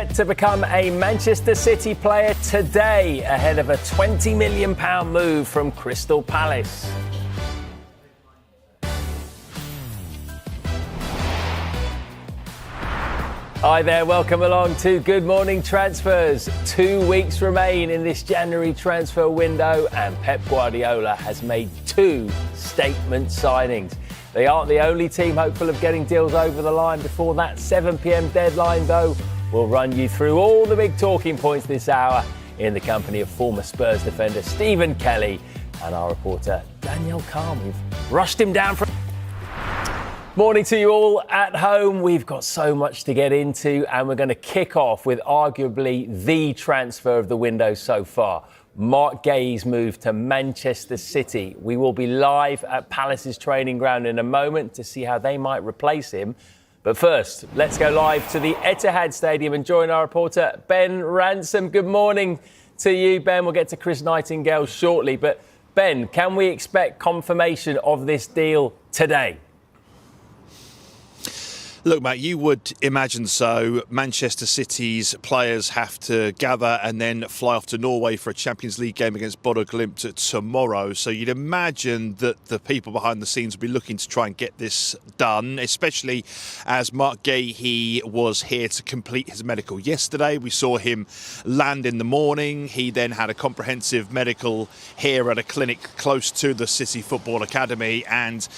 set to become a Manchester City player today ahead of a £20 million move from Crystal Palace. Hi there, welcome along to Good Morning Transfers. 2 weeks remain in this January transfer window and Pep Guardiola has made 2 statement signings. They aren't the only team hopeful of getting deals over the line before that 7 p.m. deadline, though. We'll run you through all the big talking points this hour in the company of former Spurs defender Stephen Kelly and our reporter Danielle Calm. We've rushed him down from... Morning to you all at home. We've got so much to get into and we're going to kick off with arguably the transfer of the window so far. Marc Guehi's move to Manchester City. We will be live at Palace's training ground in a moment to see how they might replace him. But first, let's go live to the ETIHAD Stadium and join our reporter Ben Ransom. Good morning to you, Ben. We'll get to Chris Nightingale shortly. But Ben, can we expect confirmation of this deal today? Look, Matt, you would imagine so. Manchester City's players have to gather and then fly off to Norway for a Champions League game against Bodo Glimt tomorrow. So you'd imagine that the people behind the scenes will be looking to try and get this done, especially as Marc Guehi was here to complete his medical yesterday. We saw him land in the morning. He then had a comprehensive medical here at a clinic close to the City Football Academy. And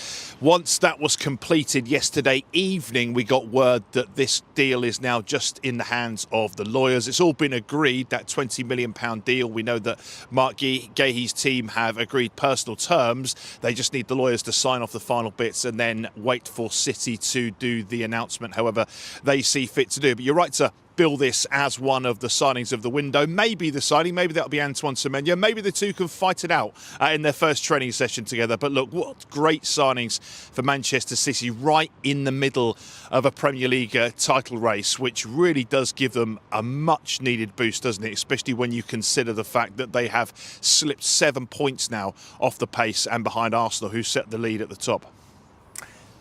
once that was completed yesterday evening, we got word that this deal is now just in the hands of the lawyers. It's all been agreed, that £20 million deal. We know that Marc Guehi's team have agreed personal terms. They just need the lawyers to sign off the final bits and then wait for City to do the announcement, however they see fit to do. But you're right to bill this as one of the signings of the window. Maybe the signing, maybe that'll be Antoine Semenyo. Maybe the two can fight it out in their first training session together. But look, what great signings for Manchester City right in the middle of a Premier League title race, which really does give them a much needed boost, doesn't it? Especially when you consider the fact that they have slipped 7 points now off the pace and behind Arsenal, who set the lead at the top.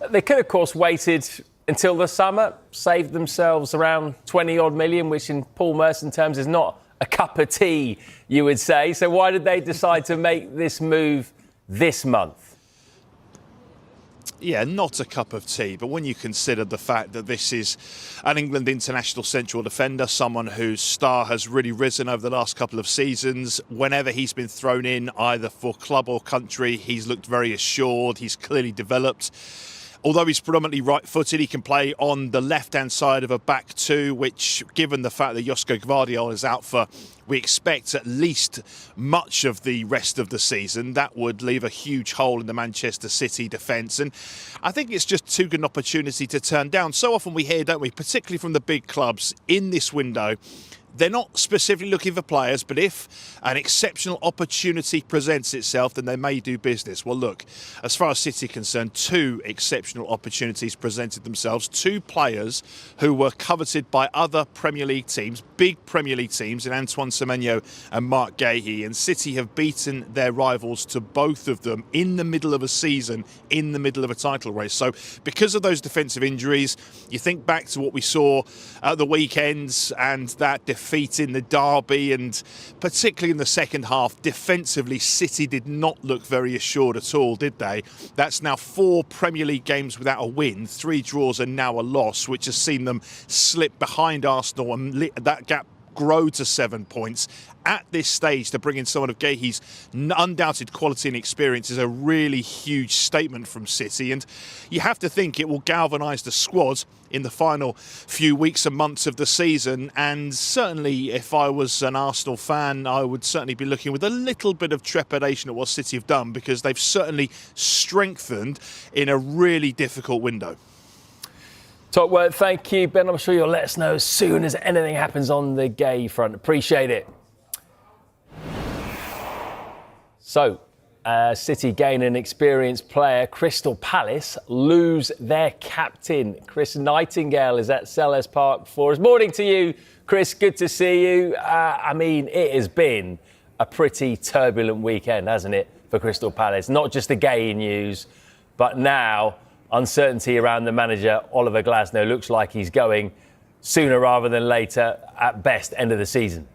They could, of course, waited until the summer, saved themselves around 20-odd million, which in Paul Merson terms is not a cup of tea, you would say. So why did they decide to make this move this month? Yeah, not a cup of tea, but when you consider the fact that this is an England international central defender, someone whose star has really risen over the last couple of seasons, whenever he's been thrown in, either for club or country, he's looked very assured, he's clearly developed. Although he's predominantly right-footed, he can play on the left-hand side of a back two, which, given the fact that Josko Gvardiol is out for, we expect at least much of the rest of the season, that would leave a huge hole in the Manchester City defence. And I think it's just too good an opportunity to turn down. So often we hear, don't we, particularly from the big clubs in this window, they're not specifically looking for players, but if an exceptional opportunity presents itself, then they may do business. Well, look, as far as City are concerned, 2 exceptional opportunities presented themselves. 2 players who were coveted by other Premier League teams, big Premier League teams, in Antoine Semenyo and Marc Guehi. And City have beaten their rivals to both of them in the middle of a season, in the middle of a title race. So because of those defensive injuries, you think back to what we saw at the weekends and that defeat in the derby, and particularly in the second half, defensively, City did not look very assured at all, did they? That's now 4 Premier League games without a win, 3 draws and now a loss, which has seen them slip behind Arsenal and that gap grow to 7 points. At this stage, to bring in someone of Guehi's undoubted quality and experience is a really huge statement from City, and you have to think it will galvanise the squad in the final few weeks and months of the season. And certainly, if I was an Arsenal fan, I would certainly be looking with a little bit of trepidation at what City have done, because they've certainly strengthened in a really difficult window. Top work, thank you, Ben. I'm sure you'll let us know as soon as anything happens on the Guehi front. Appreciate it. So, City gain an experienced player. Crystal Palace lose their captain. Chris Nightingale is at Selhurst Park for us. Morning to you, Chris. Good to see you. I mean, it has been a pretty turbulent weekend, hasn't it, for Crystal Palace? Not just the Guehi news, but now uncertainty around the manager, Oliver Glasner. Looks like he's going sooner rather than later, at best, end of the season?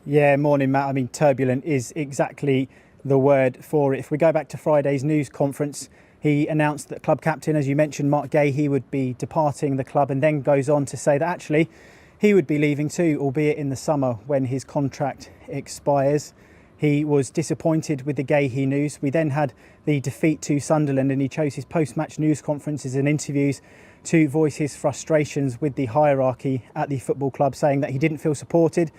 Yeah, morning, Matt. I mean, turbulent is exactly the word for it. If we go back to Friday's news conference, he announced that club captain, as you mentioned, Marc Guehi, would be departing the club, and then goes on to say that actually he would be leaving too, albeit in the summer when his contract expires. He was disappointed with the Guehi news. We then had the defeat to Sunderland, and he chose his post-match news conferences and interviews to voice his frustrations with the hierarchy at the football club, saying that he didn't feel supported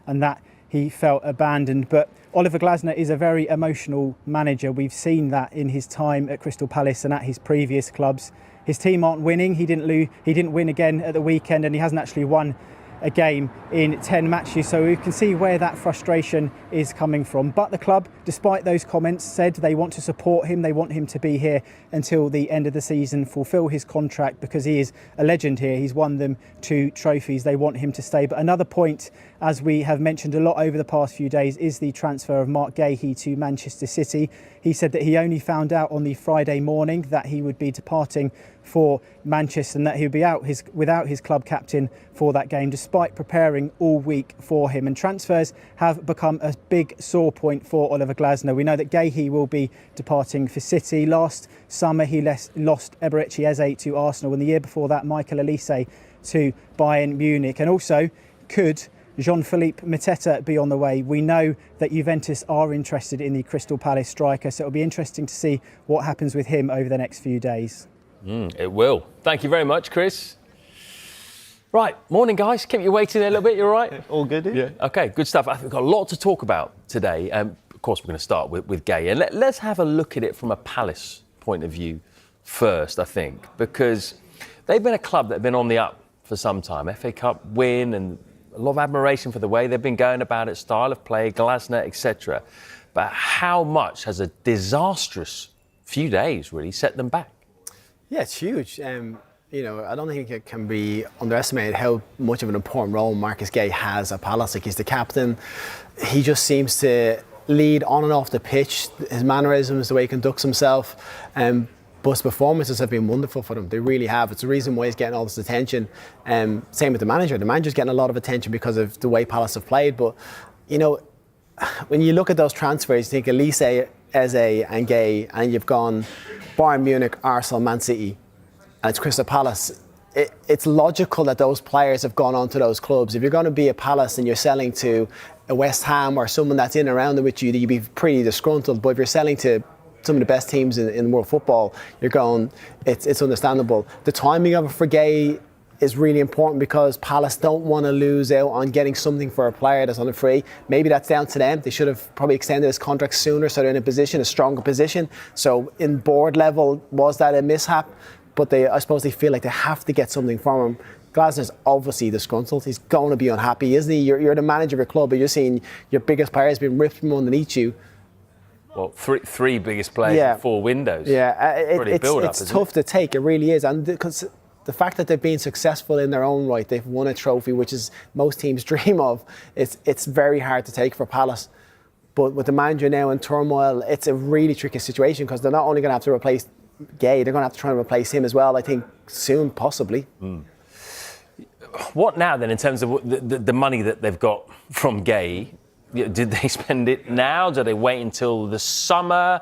and that he felt abandoned. But Oliver Glasner is a very emotional manager. We've seen that in his time at Crystal Palace and at his previous clubs. His team aren't winning. He didn't win again at the weekend, and he hasn't actually won a game in 10 matches, so we can see where that frustration is coming from. But the club, despite those comments, said they want to support him. They want him to be here until the end of the season, fulfill his contract, because he is a legend here. He's won them 2 trophies. They want him to stay. But another point, as we have mentioned a lot over the past few days, is the transfer of Marc Guehi to Manchester City. He said that he only found out on the Friday morning that he would be departing for Manchester and that he would be out without his club captain for that game, despite preparing all week for him. And transfers have become a big sore point for Oliver Glasner. We know that Guehi will be departing for City. Last summer he lost Eberechi Eze to Arsenal, and the year before that Michael Olise to Bayern Munich. And also, could Jean-Philippe Mateta be on the way? We know that Juventus are interested in the Crystal Palace striker, so it'll be interesting to see what happens with him over the next few days. It will. Thank you very much, Chris. Right, morning, guys. Keep you waiting a little bit. You all right? All good? Yeah. Okay, good stuff. I think we've got a lot to talk about today. Of course, we're going to start with Guehi. And let's have a look at it from a Palace point of view first, I think, because they've been a club that have been on the up for some time. FA Cup win and a lot of admiration for the way they've been going about it, style of play, Glasner, etc. But how much has a disastrous few days really set them back? Yeah, it's huge. You know, I don't think it can be underestimated how much of an important role Marcus Guehi has at Palace. Like, he's the captain. He just seems to lead on and off the pitch. His mannerisms, the way he conducts himself. But his performances have been wonderful for them. They really have. It's the reason why he's getting all this attention. Same with the manager. The manager's getting a lot of attention because of the way Palace have played. But, you know, when you look at those transfers, you think Olise, Eze and Guehi, and you've gone Bayern Munich, Arsenal, Man City, and it's Crystal Palace. It's logical that those players have gone on to those clubs. If you're going to be a Palace and you're selling to a West Ham or someone that's in and around with you, you'd be pretty disgruntled. But if you're selling to some of the best teams in world football, you're going, it's understandable. The timing of it for Guehi is really important because Palace don't want to lose out on getting something for a player that's on a free. Maybe that's down to them. They should have probably extended his contract sooner so they're in a stronger position. So in board level, was that a mishap? But I suppose they feel like they have to get something from him. Glasner's obviously disgruntled. He's going to be unhappy, isn't he? You're the manager of your club, but you're seeing your biggest players being ripped from underneath you. Well, three biggest players in 4 windows. Yeah, it's tough to take. It really is. And because the fact that they've been successful in their own right, they've won a trophy, which is most teams dream of. It's very hard to take for Palace. But with the manager now in turmoil, it's a really tricky situation because they're not only going to have to replace Guehi, they're going to have to try and replace him as well, I think, soon, possibly. What now then in terms of the money that they've got from Guehi? Did they spend it now? Do they wait until the summer?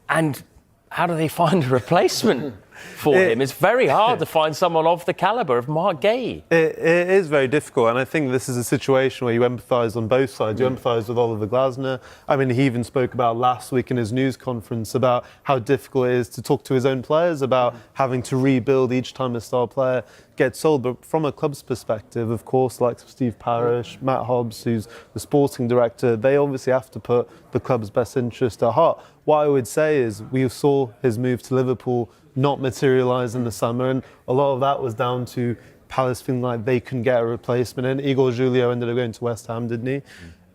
And how do they find a replacement for him? It's very hard to find someone of the calibre of Marc Guehi. It is very difficult, and I think this is a situation where you empathise on both sides. You empathise with Oliver Glasner. I mean, he even spoke about last week in his news conference about how difficult it is to talk to his own players about having to rebuild each time a star player gets sold. But from a club's perspective, of course, like Steve Parish, Matt Hobbs, who's the sporting director, they obviously have to put the club's best interest at heart. What I would say is we saw his move to Liverpool not materialise in the summer, and a lot of that was down to Palace feeling like they couldn't get a replacement, and Igor Julio ended up going to West Ham, didn't he?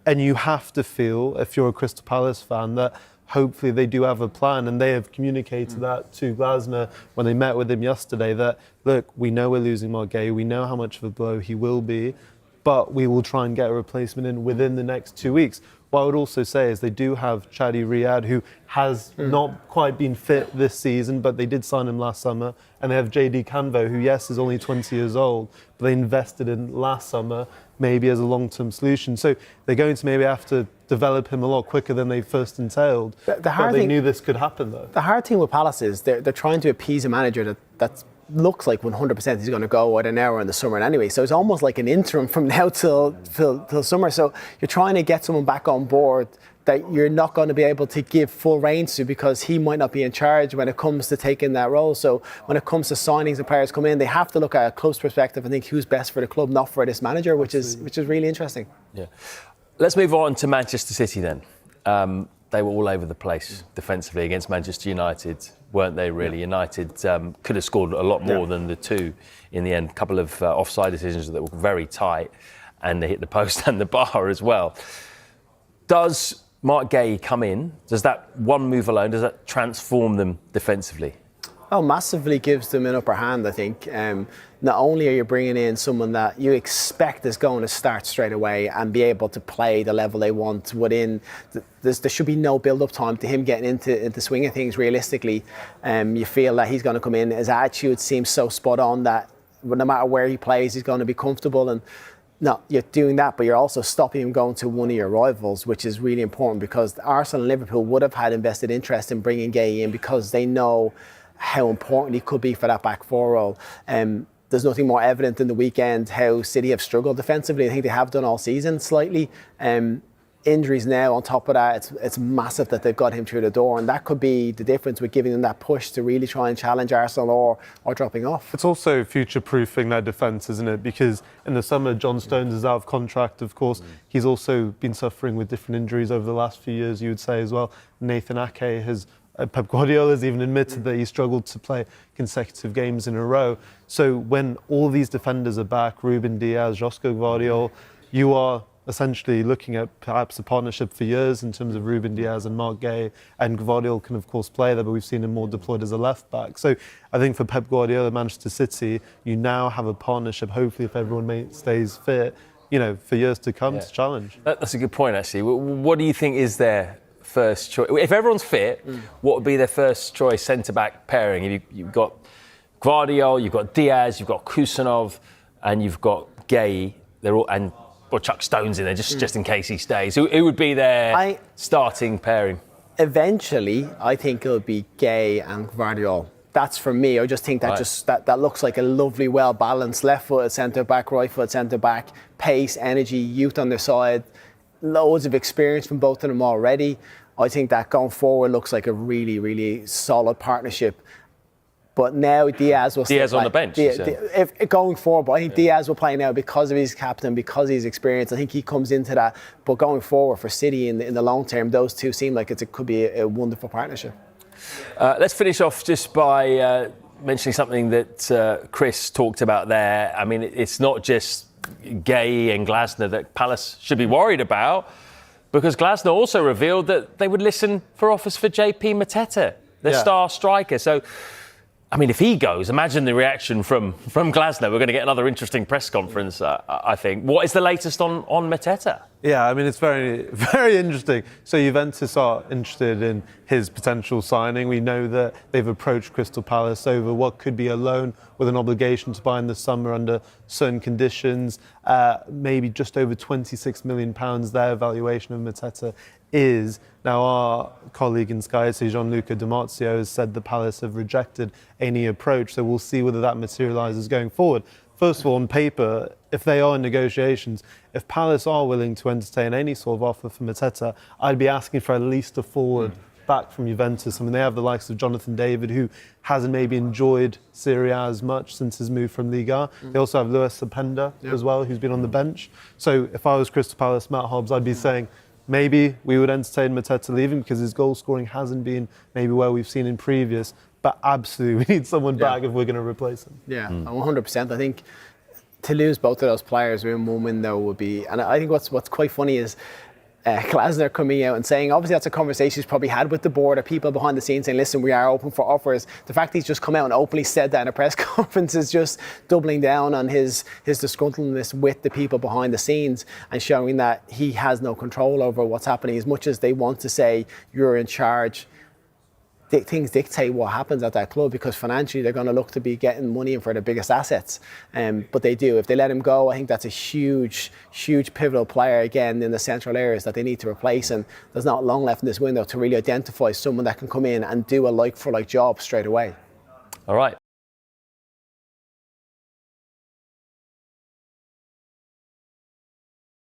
And you have to feel, if you're a Crystal Palace fan, that hopefully they do have a plan, and they have communicated that to Glasner when they met with him yesterday, that, look, we know we're losing Marc Guehi, we know how much of a blow he will be, but we will try and get a replacement in within the next 2 weeks. What I would also say is they do have Chadi Riyad, who has not quite been fit this season, but they did sign him last summer. And they have JD Canvo, who, yes, is only 20 years old, but they invested in last summer, maybe as a long-term solution. So they're going to maybe have to develop him a lot quicker than they first entailed. But they knew this could happen, though. The hard thing with Palace is they're trying to appease a manager that looks like 100% he's going to go out an hour in the summer anyway. So it's almost like an interim from now till summer. So you're trying to get someone back on board that you're not going to be able to give full reins to, because he might not be in charge when it comes to taking that role. So when it comes to signings and players come in, they have to look at a close perspective and think who's best for the club, not for this manager, which is really interesting. Yeah. Let's move on to Manchester City then. They were all over the place defensively against Manchester United, weren't they, really? Yeah. United could have scored a lot more than the two in the end. A couple of offside decisions that were very tight, and they hit the post and the bar as well. Does Marc Guehi come in? Does that one move alone, does that transform them defensively? Oh, massively gives them an upper hand, I think. Not only are you bringing in someone that you expect is going to start straight away and be able to play the level they want within, there should be no build-up time to him getting into swing of things realistically. You feel that he's going to come in, his attitude seems so spot on that no matter where he plays, he's going to be comfortable. And no, you're doing that, but you're also stopping him going to one of your rivals, which is really important, because Arsenal and Liverpool would have had invested interest in bringing Guehi in because they know how important he could be for that back four role. There's nothing more evident than the weekend how City have struggled defensively. I think they have done all season slightly. Injuries now on top of that, it's massive that they've got him through the door, and that could be the difference with giving them that push to really try and challenge Arsenal or dropping off. It's also future-proofing their defence, isn't it? Because in the summer, John Stones is out of contract, of course. He's also been suffering with different injuries over the last few years, you would say, as well. Nathan Ake has... Pep Guardiola has even admitted that he struggled to play consecutive games in a row. So when all these defenders are back, Ruben Diaz, Josko Gvardiol, you are essentially looking at perhaps a partnership for years in terms of Ruben Diaz and Marc Guehi. And Gvardiol can, of course, play there, but we've seen him more deployed as a left-back. So I think for Pep Guardiola, Manchester City, you now have a partnership, hopefully if everyone stays fit, for years to come to challenge. That's a good point, actually. What do you think is their first choice? If everyone's fit, what would be their first choice centre-back pairing? You've got Gvardiol, you've got Diaz, you've got Kusanov, and you've got Guehi. They're all, and Chuck Stones in there just in case he stays. Who would be their starting pairing? Eventually, I think it'll be Guehi and Gvardiol. That's for me. I just think that that looks like a lovely, well-balanced left-footed centre-back, right-footed centre-back, pace, energy, youth on their side, loads of experience from both of them already. I think that going forward looks like a really, really solid partnership. But now Diaz will Diaz on the bench. If going forward, but I think Diaz will play now because of his captain, because of his experience. I think he comes into that. But going forward for City in the long term, those two seem like it could be a wonderful partnership. Let's finish off just by mentioning something that Chris talked about there. I mean, it's not just Guehi and Glasner that Palace should be worried about, because Glasner also revealed that they would listen for offers for JP Mateta, the star striker. So, I mean, if he goes, imagine the reaction from Glasner. We're going to get another interesting press conference, I think. What is the latest on Mateta? Yeah, I mean, it's very, very interesting. So Juventus are interested in his potential signing. We know that they've approached Crystal Palace over what could be a loan with an obligation to buy in the summer under certain conditions. Maybe just over £26 million their valuation of Mateta is. Now, our colleague in Sky, so Gianluca Di Marzio, has said the Palace have rejected any approach, so we'll see whether that materialises going forward. First of all, on paper, if they are in negotiations, if Palace are willing to entertain any sort of offer for Mateta, I'd be asking for at least a forward back from Juventus. I mean, they have the likes of Jonathan David, who hasn't maybe enjoyed Serie A as much since his move from Liga. They also have Luis Sependa as well, who's been on the bench. So if I was Crystal Palace, Matt Hobbs, I'd be saying, maybe we would entertain Mateta leaving because his goal scoring hasn't been maybe where we've seen in previous, but absolutely we need someone back if we're going to replace him. Yeah, 100%. I think to lose both of those players in one window would be, and I think what's quite funny is Glasner coming out and saying, obviously that's a conversation he's probably had with the board or people behind the scenes saying, listen, we are open for offers. The fact he's just come out and openly said that in a press conference is just doubling down on his disgruntledness with the people behind the scenes and showing that he has no control over what's happening. As much as they want to say you're in charge, things dictate what happens at that club, because financially they're going to look to be getting money in for their biggest assets. But they do. If they let him go, I think that's a huge pivotal player again in the central areas that they need to replace. And there's not long left in this window to really identify someone that can come in and do a like-for-like job straight away. All right,